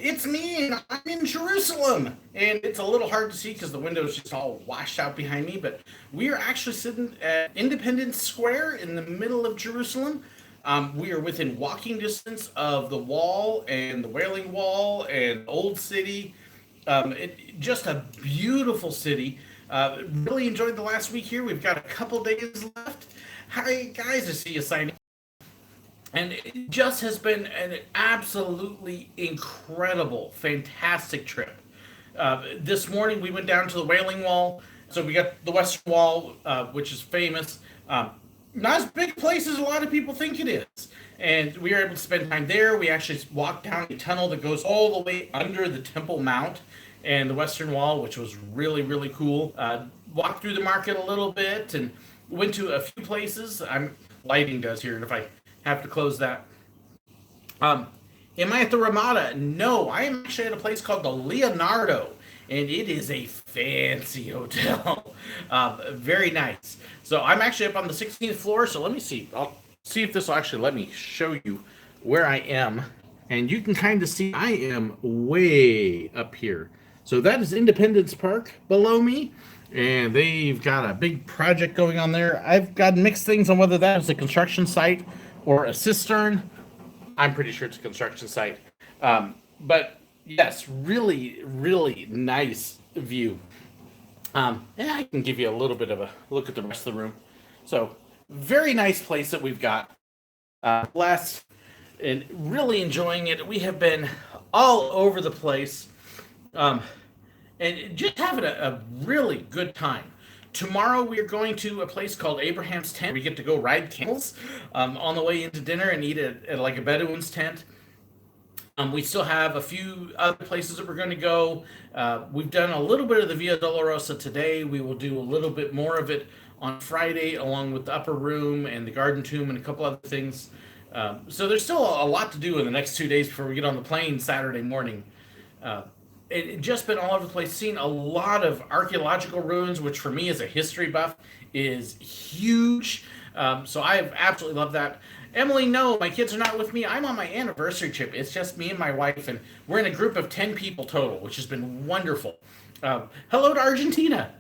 It's me, and I'm in Jerusalem. And it's a little hard to see because the window's just all washed out behind me, but we are actually sitting at Independence Square in the middle of Jerusalem. We are within walking distance of the Wall and the Wailing Wall and Old City. Just a beautiful city. Really enjoyed the last week here. We've got a couple days left. Hi, guys. I see you signing. And it just has been an absolutely incredible, fantastic trip. This morning we went down to the Wailing Wall. So we got the Western Wall, which is famous. Not as big a place as a lot of people think it is. And we were able to spend time there. We actually walked down a tunnel that goes all the way under the Temple Mount and the Western Wall, which was really, really cool. Walked through the market a little bit and went to a few places. I'm lighting does here, and if I have to close that. Um, am I at the Ramada? No, I am actually at a place called the Leonardo, and it is a fancy hotel. Very nice. So I'm actually up on the 16th floor. So let me see. I'll see if this will actually let me show you where I am, and you can kind of see I am way up here. So that is Independence Park below me, and they've got a big project going on there. I've got mixed things on whether that is a construction site or a cistern. I'm pretty sure it's a construction site. But yes, really, really nice view. And I can give you a little bit of a look at the rest of the room. So, very nice place that we've got. Last, and really enjoying it. We have been all over the place. Um, and just having a really good time. Tomorrow we are going to a place called Abraham's Tent. We get to go ride camels on the way into dinner and eat at like a Bedouin's tent. We still have a few other places that we're going to go. We've done a little bit of the Via Dolorosa today. We will do a little bit more of it on Friday, along with the upper room and the garden tomb and a couple other things. So there's still a lot to do in the next 2 days before we get on the plane Saturday morning. It just been all over the place, seen a lot of archaeological ruins, which for me as a history buff is huge. So I have absolutely loved that. Emily, no, my kids are not with me. I'm on my anniversary trip. It's just me and my wife, and we're in a group of 10 people total, which has been wonderful. Hello to Argentina.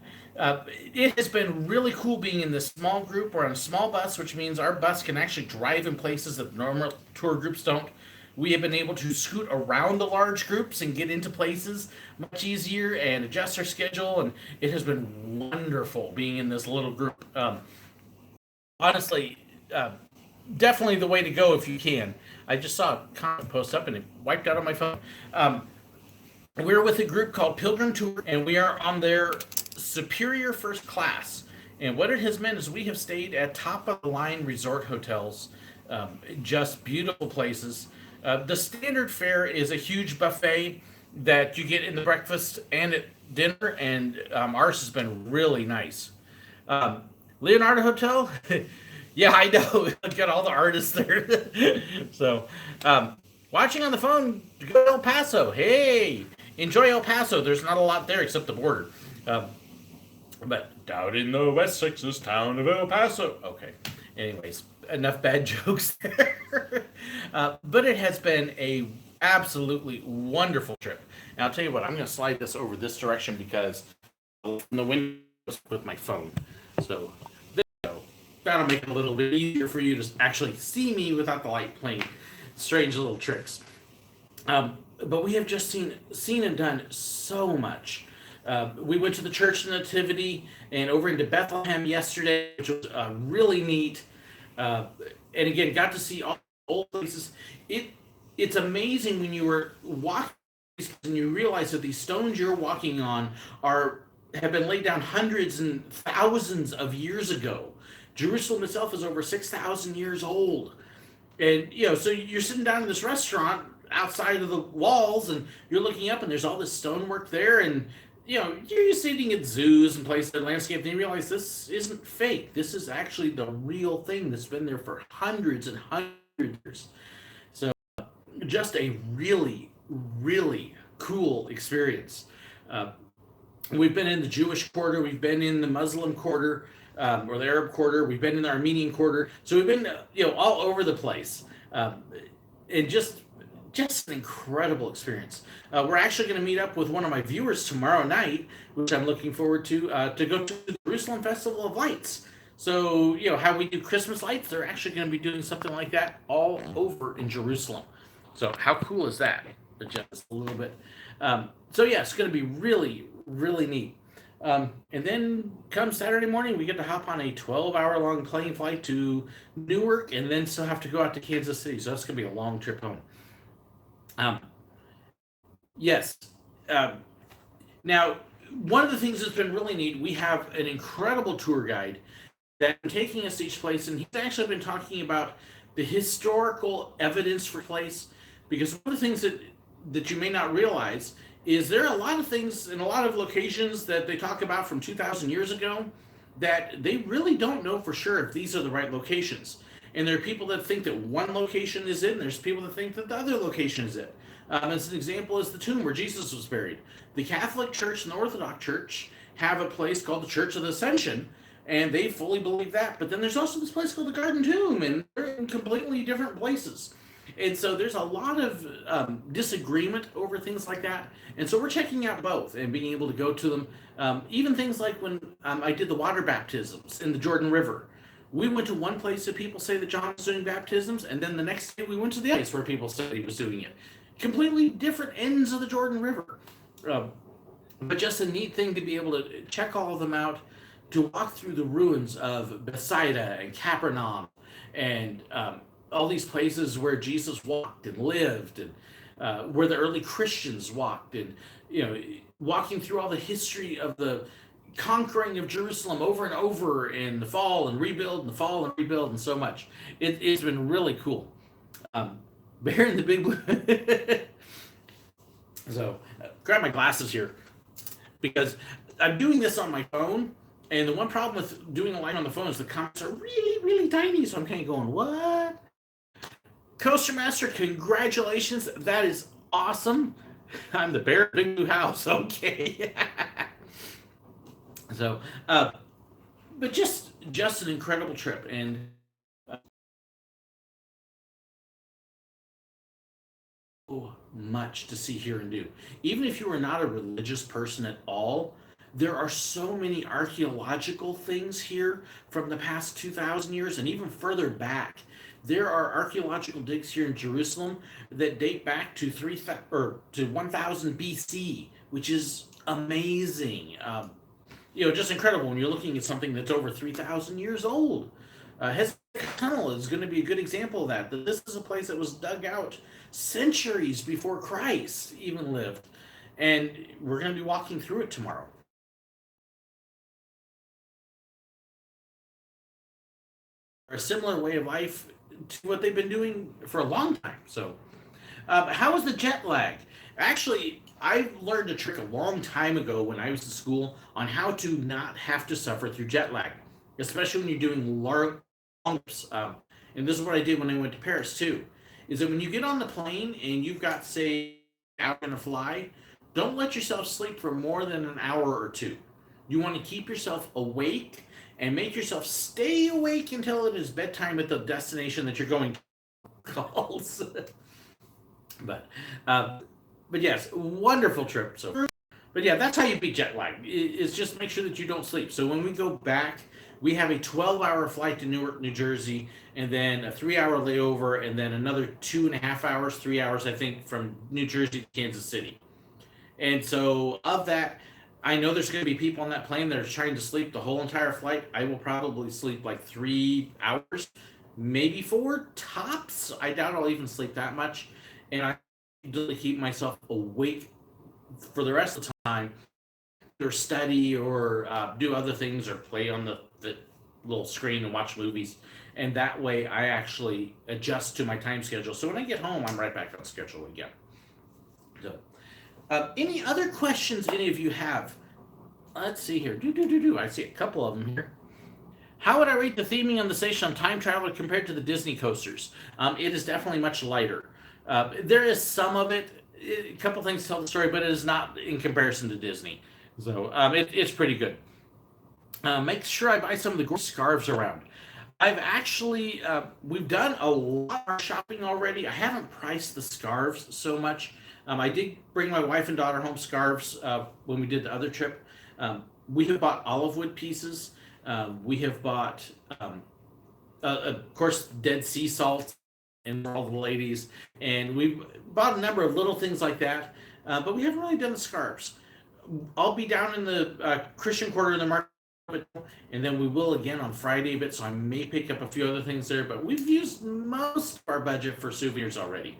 It has been really cool being in this small group. We're on a small bus, which means our bus can actually drive in places that normal tour groups don't. We have been able to scoot around the large groups and get into places much easier and adjust our schedule, and it has been wonderful being in this little group. Honestly, definitely the way to go if you can. I just saw a comment post up and it wiped out on my phone. We're with a group called Pilgrim Tour, and we are on their Superior First Class. And what it has meant is we have stayed at top of the line resort hotels, just beautiful places. The standard fare is a huge buffet that you get in the breakfast and at dinner, and ours has been really nice. Leonardo Hotel, yeah, I know. I've got all the artists there. So, watching on the phone, go to El Paso. Hey, enjoy El Paso. There's not a lot there except the border. Um, but down in the West Texas town of El Paso. Okay. Anyways, enough bad jokes there. But it has been a absolutely wonderful trip. And I'll tell you what, I'm going to slide this over this direction because from the window with my phone. So there you go. That'll make it a little bit easier for you to actually see me without the light playing strange little tricks. But we have just seen and done so much. We went to the Church of the Nativity and over into Bethlehem yesterday, which was really neat. And again, got to see all the old places. It's amazing when you were walking and you realize that these stones you're walking on have been laid down hundreds and thousands of years ago. Jerusalem itself is over 6,000 years old. And, so you're sitting down in this restaurant outside of the walls and you're looking up and there's all this stonework there. And, you're sitting at zoos and places in landscape and you realize this isn't fake. This is actually the real thing that's been there for hundreds and hundreds of years. So just a really, really cool experience. We've been in the Jewish quarter. We've been in the Muslim quarter. Or the Arab quarter. We've been in the Armenian quarter. So we've been, all over the place. And just just an incredible experience. We're actually going to meet up with one of my viewers tomorrow night, which I'm looking forward to go to the Jerusalem Festival of Lights. So, how we do Christmas lights, they're actually going to be doing something like that all over in Jerusalem. So, how cool is that? Just a little bit. So, yeah, it's going to be really, really neat. And then come Saturday morning, we get to hop on a 12-hour-long plane flight to Newark and then still have to go out to Kansas City. So, that's going to be a long trip home. Um, yes. Um, Now, one of the things that's been really neat, we have an incredible tour guide that's taking us to each place, and he's actually been talking about the historical evidence for place. Because one of the things that you may not realize is there are a lot of things in a lot of locations that they talk about from 2,000 years ago that they really don't know for sure if these are the right locations. And there are people that think that one location is it, and there's people that think that the other location is it. As an example, is the tomb where Jesus was buried. The Catholic Church and the Orthodox Church have a place called the Church of the Ascension, and they fully believe that. But then there's also this place called the Garden Tomb, and they're in completely different places. And so there's a lot of disagreement over things like that. And so we're checking out both and being able to go to them. Even things like when I did the water baptisms in the Jordan River. We went to one place that people say that John was doing baptisms, and then the next day we went to the place where people said he was doing it. Completely different ends of the Jordan River. But just a neat thing to be able to check all of them out, to walk through the ruins of Bethsaida and Capernaum and all these places where Jesus walked and lived, and where the early Christians walked, and walking through all the history of the conquering of Jerusalem over and over, and the fall and rebuild, and the fall and rebuild, and so much. It's been really cool. Bear in the Big Blue. So, grab my glasses here, because I'm doing this on my phone, and the one problem with doing a line on the phone is the comments are really, really tiny, so I'm kind of going, what? Coaster Master, congratulations. That is awesome. I'm the Bear in the Big Blue house. Okay. So, but just an incredible trip, and so much to see, hear, and do. Even if you are not a religious person at all, there are so many archaeological things here from the past 2,000 years and even further back. There are archaeological digs here in Jerusalem that date back to 1000 BC, which is amazing. Just incredible when you're looking at something that's over 3,000 years old. Hezekiah Tunnel is going to be a good example of that. That this is a place that was dug out centuries before Christ even lived. And we're going to be walking through it tomorrow. A similar way of life to what they've been doing for a long time. So, how is the jet lag? Actually, I learned a trick a long time ago when I was in school on how to not have to suffer through jet lag, especially when you're doing long trips. And this is what I did when I went to Paris too. Is that when you get on the plane and you've got, say, an hour to fly, don't let yourself sleep for more than an hour or two. You want to keep yourself awake and make yourself stay awake until it is bedtime at the destination that you're going to. Calls. But yes, wonderful trip. So, but yeah, that's how you beat jet lag. Is just make sure that you don't sleep. So when we go back, we have a 12-hour flight to Newark, New Jersey, and then a 3-hour layover, and then another 2.5 hours, 3 hours, I think, from New Jersey to Kansas City. And so of that, I know there's going to be people on that plane that are trying to sleep the whole entire flight. I will probably sleep like 3 hours, maybe 4 tops. I doubt I'll even sleep that much. And I to keep myself awake for the rest of the time, or study, or do other things, or play on the little screen and watch movies. And that way I actually adjust to my time schedule. So when I get home, I'm right back on schedule again. So, any other questions any of you have? Let's see here. I see a couple of them here. How would I rate the theming on the station on Time Traveler compared to the Disney coasters? It is definitely much lighter. There is some of it, a couple things tell the story, but it is not in comparison to Disney. So it's pretty good. Make sure I buy some of the scarves around. I've actually, we've done a lot of shopping already. I haven't priced the scarves so much. I did bring my wife and daughter home scarves when we did the other trip. We have bought olive wood pieces. We have bought, of course, Dead Sea salt and all the ladies. And we've bought a number of little things like that. But we haven't really done the scarves. I'll be down in the Christian Quarter in the market, and then we will again on Friday a bit. So I may pick up a few other things there. But we've used most of our budget for souvenirs already,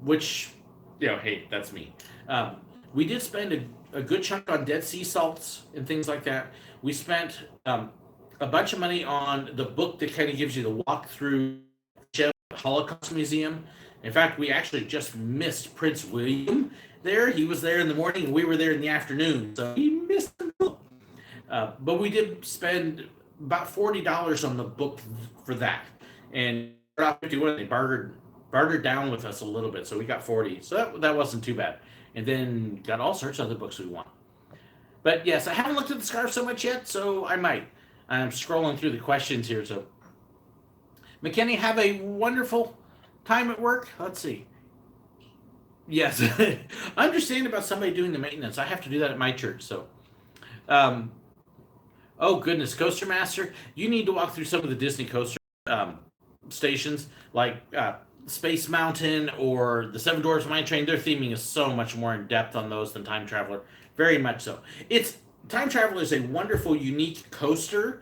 which, hey, that's me. We did spend a good chunk on Dead Sea salts and things like that. We spent a bunch of money on the book that kind of gives you the walk through Holocaust Museum. In fact, we actually just missed Prince William there. He was there in the morning, and we were there in the afternoon, so he missed the book. But we did spend about $40 on the book for that, and they bartered down with us a little bit, so we got 40. So that wasn't too bad, and then got all sorts of other books we want. But yes, I haven't looked at the scarf so much yet, so I might. I'm scrolling through the questions here. So, McKinney, have a wonderful time at work. Let's see. Yes, I understand about somebody doing the maintenance. I have to do that at my church. So, oh goodness, Coaster Master, you need to walk through some of the Disney coaster stations, like Space Mountain or the Seven Dwarfs Mine Train. Their theming is so much more in depth on those than Time Traveler. Very much so. Time Traveler is a wonderful, unique coaster,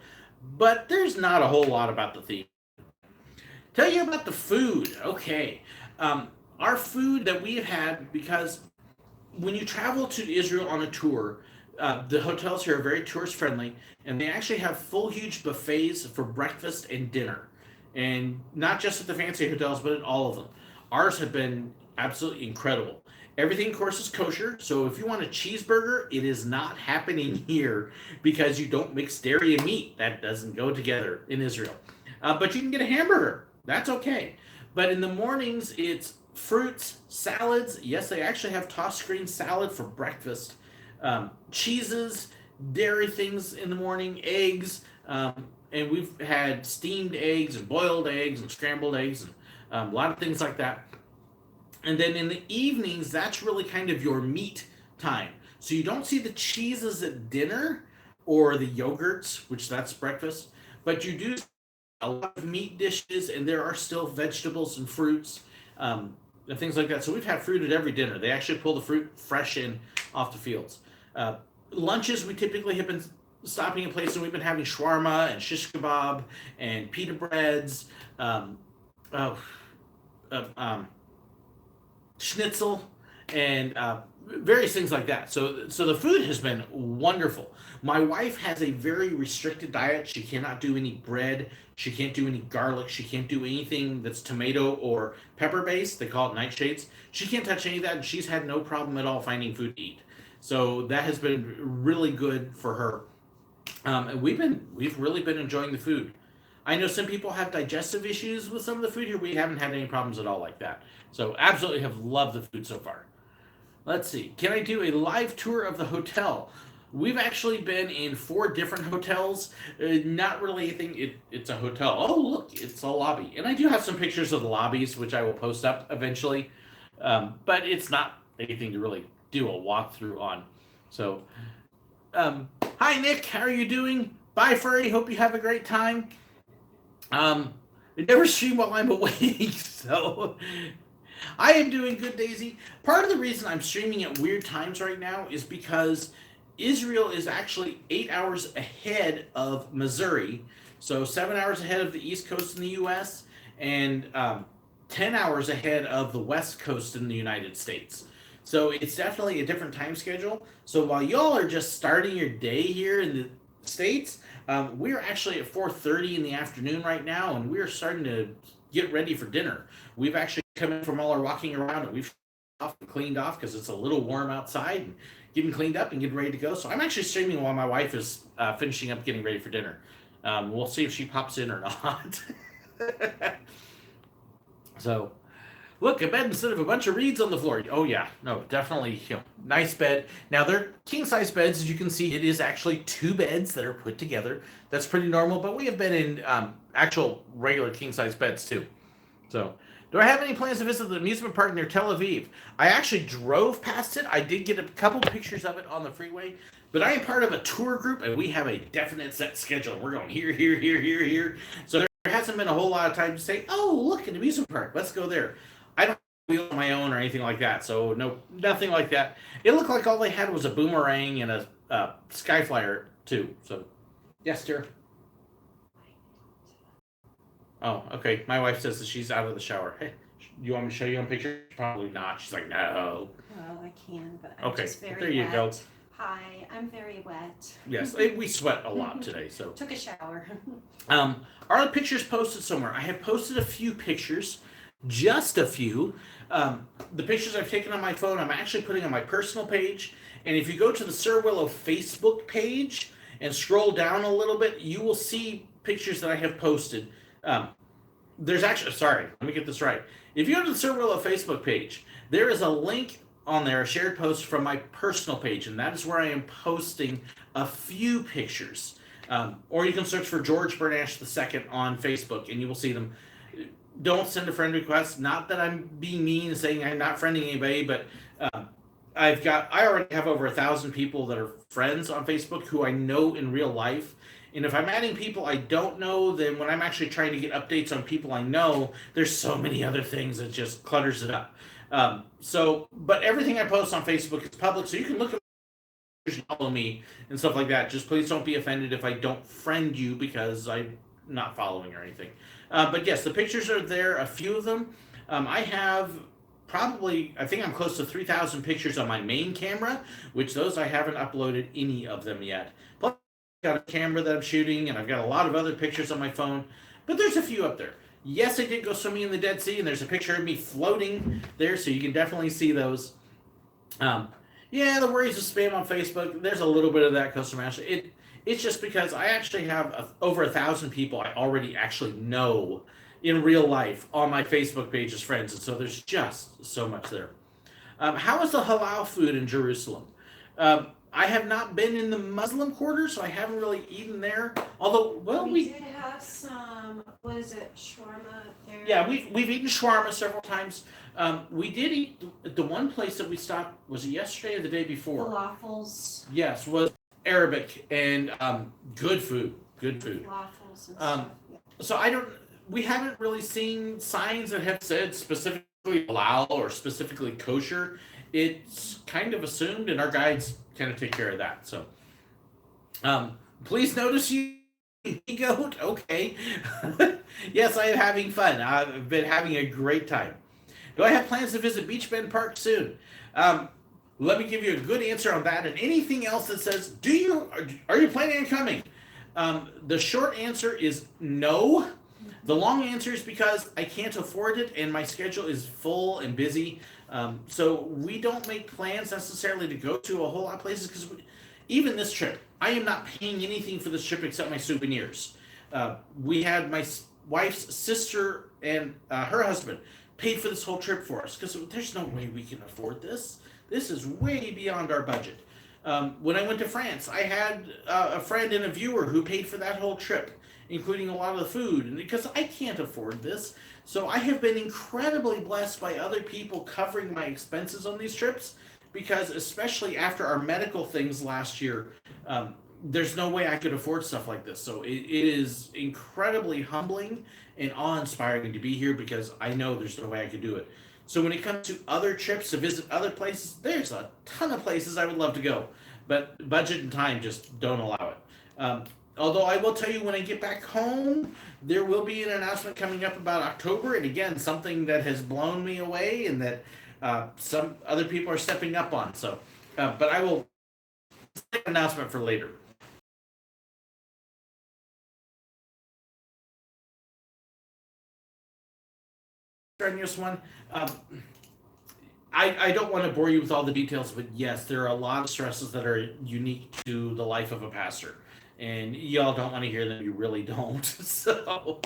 but there's not a whole lot about the theme. Tell you about the food. Okay. Our food that we've had, because when you travel to Israel on a tour, the hotels here are very tourist friendly, and they actually have full, huge buffets for breakfast and dinner. And not just at the fancy hotels, but at all of them. Ours have been absolutely incredible. Everything, of course, is kosher. So if you want a cheeseburger, it is not happening here because you don't mix dairy and meat. That doesn't go together in Israel. But you can get a hamburger. That's okay. But in the mornings, it's fruits, salads. Yes, they actually have tossed green salad for breakfast. Cheeses, dairy things in the morning, eggs. And we've had steamed eggs and boiled eggs and scrambled eggs and a lot of things like that. And then in the evenings, that's really kind of your meat time. So you don't see the cheeses at dinner or the yogurts, which that's breakfast, but you do a lot of meat dishes, and there are still vegetables and fruits and things like that. So we've had fruit at every dinner. They actually pull the fruit fresh in off the fields. Lunches, we typically have been stopping in places, and we've been having shawarma and shish kebab and pita breads, schnitzel, and various things like that. So the food has been wonderful. My wife has a very restricted diet. She cannot do any bread. She can't do any garlic. She can't do anything that's tomato or pepper based. They call it nightshades. She can't touch any of that, and she's had no problem at all finding food to eat. So that has been really good for her. And we've really been enjoying the food. I know some people have digestive issues with some of the food here. We haven't had any problems at all like that. So absolutely have loved the food so far. Let's see. Can I do a live tour of the hotel? We've actually been in 4 different hotels. Not really anything. It's a hotel. Oh, look, it's a lobby. And I do have some pictures of the lobbies, which I will post up eventually. But it's not anything to really do a walkthrough on. So, hi, Nick. How are you doing? Bye, Furry. Hope you have a great time. I never stream while I'm awake, so I am doing good, Daisy. Part of the reason I'm streaming at weird times right now is because Israel is actually 8 hours ahead of Missouri, so 7 hours ahead of the East Coast in the U.S., and 10 hours ahead of the West Coast in the United States. So it's definitely a different time schedule. So while y'all are just starting your day here in the States, we're actually at 4:30 in the afternoon right now, and we're starting to get ready for dinner. We've actually come in from all our walking around, and we've cleaned off because it's a little warm outside, and getting cleaned up and getting ready to go. So I'm actually streaming while my wife is finishing up getting ready for dinner. We'll see if she pops in or not. So Look, a bed instead of a bunch of reeds on the floor. Oh yeah, no, definitely, nice bed. Now they're king size beds, as you can see. It is actually two beds that are put together. That's pretty normal, but we have been in actual regular king size beds too. So, do I have any plans to visit the amusement park near Tel Aviv? I actually drove past it. I did get a couple pictures of it on the freeway, but I am part of a tour group and we have a definite set schedule. We're going here, here, here, here, here. So there hasn't been a whole lot of time to say, oh, look, an amusement park. Let's go there. I don't wheel on my own or anything like that. So no, nothing like that. It looked like all they had was a boomerang and a sky flyer too. So yes, dear. Oh, okay. My wife says that she's out of the shower. Hey, you want me to show you on picture? Probably not. She's like, no. Well, I can, but I'm Okay, just very there you wet. go. Hi, I'm very wet. Yes, we sweat a lot today, so. Took a shower. Are the pictures posted somewhere? I have posted a few pictures, just a few. The pictures I've taken on my phone, I'm actually putting on my personal page. And if you go to the SirWillow Facebook page and scroll down a little bit, you will see pictures that I have posted. There's actually, sorry, let me get this right. If you go to the SirWillow Facebook page, there is a link on there, a shared post from my personal page, and that is where I am posting a few pictures. Or you can search for George Burnash II on Facebook, and you will see them. Don't send a friend request. Not that I'm being mean and saying I'm not friending anybody, but I already have over 1,000 people that are friends on Facebook who I know in real life. And if I'm adding people I don't know, then when I'm actually trying to get updates on people I know, there's so many other things that just clutters it up. But everything I post on Facebook is public, so you can look at follow me and stuff like that. Just please don't be offended if I don't friend you because I'm not following or anything. But yes, the pictures are there, a few of them. I have I think I'm close to 3,000 pictures on my main camera, which those I haven't uploaded any of them yet. Plus, I've got a camera that I'm shooting, and I've got a lot of other pictures on my phone, but there's a few up there. Yes, I did go swimming in the Dead Sea, and there's a picture of me floating there, so you can definitely see those. Yeah, the worries of spam on Facebook, there's a little bit of that, Coaster Master. It's just because I actually have over 1,000 people I already actually know in real life on my Facebook page as friends, and so there's just so much there. How is the halal food in Jerusalem? I have not been in the Muslim quarter, so I haven't really eaten there. Although, well, we did have some, what is it, shawarma there? Yeah, we've eaten shawarma several times. We did eat at the one place that we stopped. Was it yesterday or the day before? Falafels. Yes, was Arabic and good food. Good food. Falafels and stuff. Yeah. So we haven't really seen signs that have said specifically halal or specifically kosher. It's kind of assumed, and our guides kind of take care of that. So, please notice you goat. Okay. Yes, I am having fun. I've been having a great time. Do I have plans to visit Beach Bend Park soon? Let me give you a good answer on that. And anything else that says, are you planning on coming? The short answer is no. The long answer is because I can't afford it and my schedule is full and busy. So we don't make plans necessarily to go to a whole lot of places because even this trip, I am not paying anything for this trip except my souvenirs. We had my wife's sister and her husband paid for this whole trip for us because there's no way we can afford this. This is way beyond our budget. When I went to France, I had a friend and a viewer who paid for that whole trip, including a lot of the food, and because I can't afford this. So I have been incredibly blessed by other people covering my expenses on these trips, because especially after our medical things last year, there's no way I could afford stuff like this. So it is incredibly humbling and awe-inspiring to be here because I know there's no way I could do it. So when it comes to other trips to visit other places, there's a ton of places I would love to go, but budget and time just don't allow it. Although I will tell you, when I get back home, there will be an announcement coming up about October, and again, something that has blown me away and that some other people are stepping up on. So, but I will make an announcement for later. Strenuous one. I don't want to bore you with all the details, but yes, there are a lot of stresses that are unique to the life of a pastor. And y'all don't want to hear them. You really don't. So,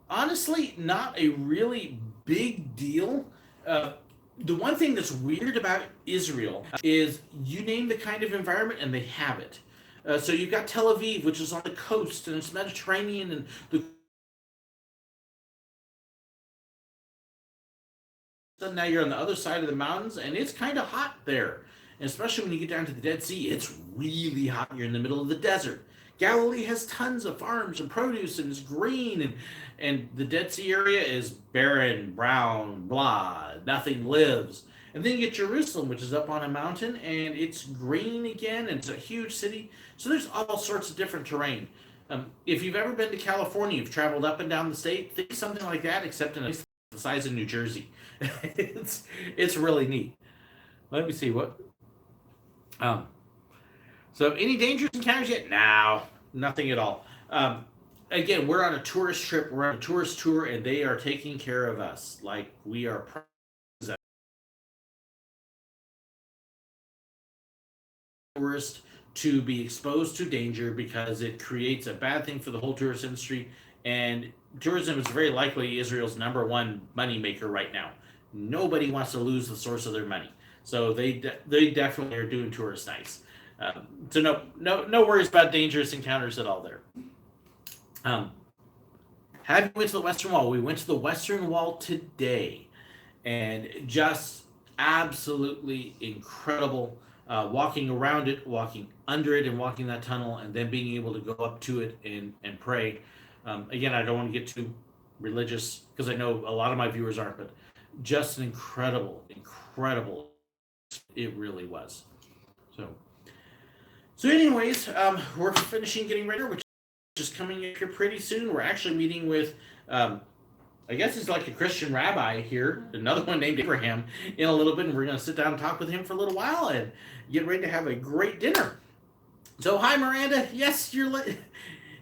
honestly, not a really big deal. The one thing that's weird about Israel is you name the kind of environment and they have it. So you've got Tel Aviv, which is on the coast and it's Mediterranean, and now you're on the other side of the mountains and it's kind of hot there. And especially when you get down to the Dead Sea, it's really hot. You're in the middle of the desert. Galilee has tons of farms and produce and it's green, and the Dead Sea area is barren, brown, blah, nothing lives. And then you get Jerusalem, which is up on a mountain, and it's green again, and it's a huge city. So there's all sorts of different terrain. If you've ever been to California, you've traveled up and down the state, think something like that, except in a place the size of New Jersey. it's really neat. Let me see what. So any dangerous encounters yet? No, nothing at all. Again, we're on a tourist trip. We're on a tourist tour, and they are taking care of us like we are tourists to be exposed to danger, because it creates a bad thing for the whole tourist industry. And tourism is very likely Israel's #1 money maker right now. Nobody wants to lose the source of their money, so they definitely are doing tourists nice. So no worries about dangerous encounters at all there. Have you went to the Western Wall? We went to the Western Wall today, and just absolutely incredible. Walking around it, walking under it, and walking that tunnel, and then being able to go up to it and pray. Again, I don't want to get too religious because I know a lot of my viewers aren't, but just an incredible it really was. So anyways, we're finishing getting ready, which is coming up here pretty soon. We're actually meeting with I guess he's like a Christian rabbi here, another one named Abraham, in a little bit, and we're going to sit down and talk with him for a little while and get ready to have a great dinner. So hi, Miranda. Yes, you're late.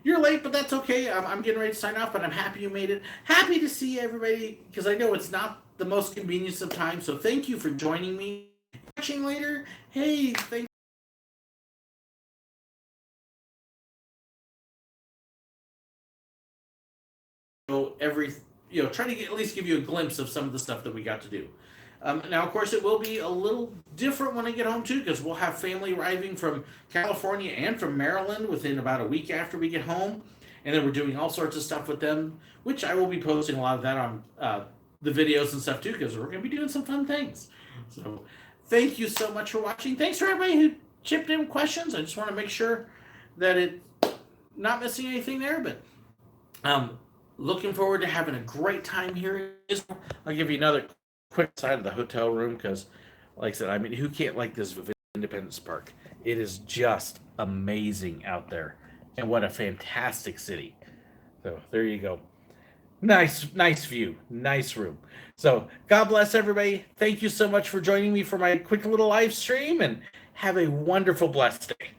You're late, but that's okay. I'm getting ready to sign off, but I'm happy you made it. Happy to see everybody, because I know it's not the most convenient of time. So thank you for joining me. Watching later. Hey, thank you. Try to at least give you a glimpse of some of the stuff that we got to do. Now, of course, it will be a little different when I get home, too, because we'll have family arriving from California and from Maryland within about a week after we get home. And then we're doing all sorts of stuff with them, which I will be posting a lot of that on the videos and stuff, too, because we're going to be doing some fun things. So thank you so much for watching. Thanks for everybody who chipped in questions. I just want to make sure that it's not missing anything there, but looking forward to having a great time here in Israel. I'll give you another quick side of the hotel room because, like I said, I mean, who can't like this Independence Park? It is just amazing out there, and what a fantastic city. So there you go. Nice view, nice room. So God bless everybody. Thank you so much for joining me for my quick little live stream, and have a wonderful, blessed day.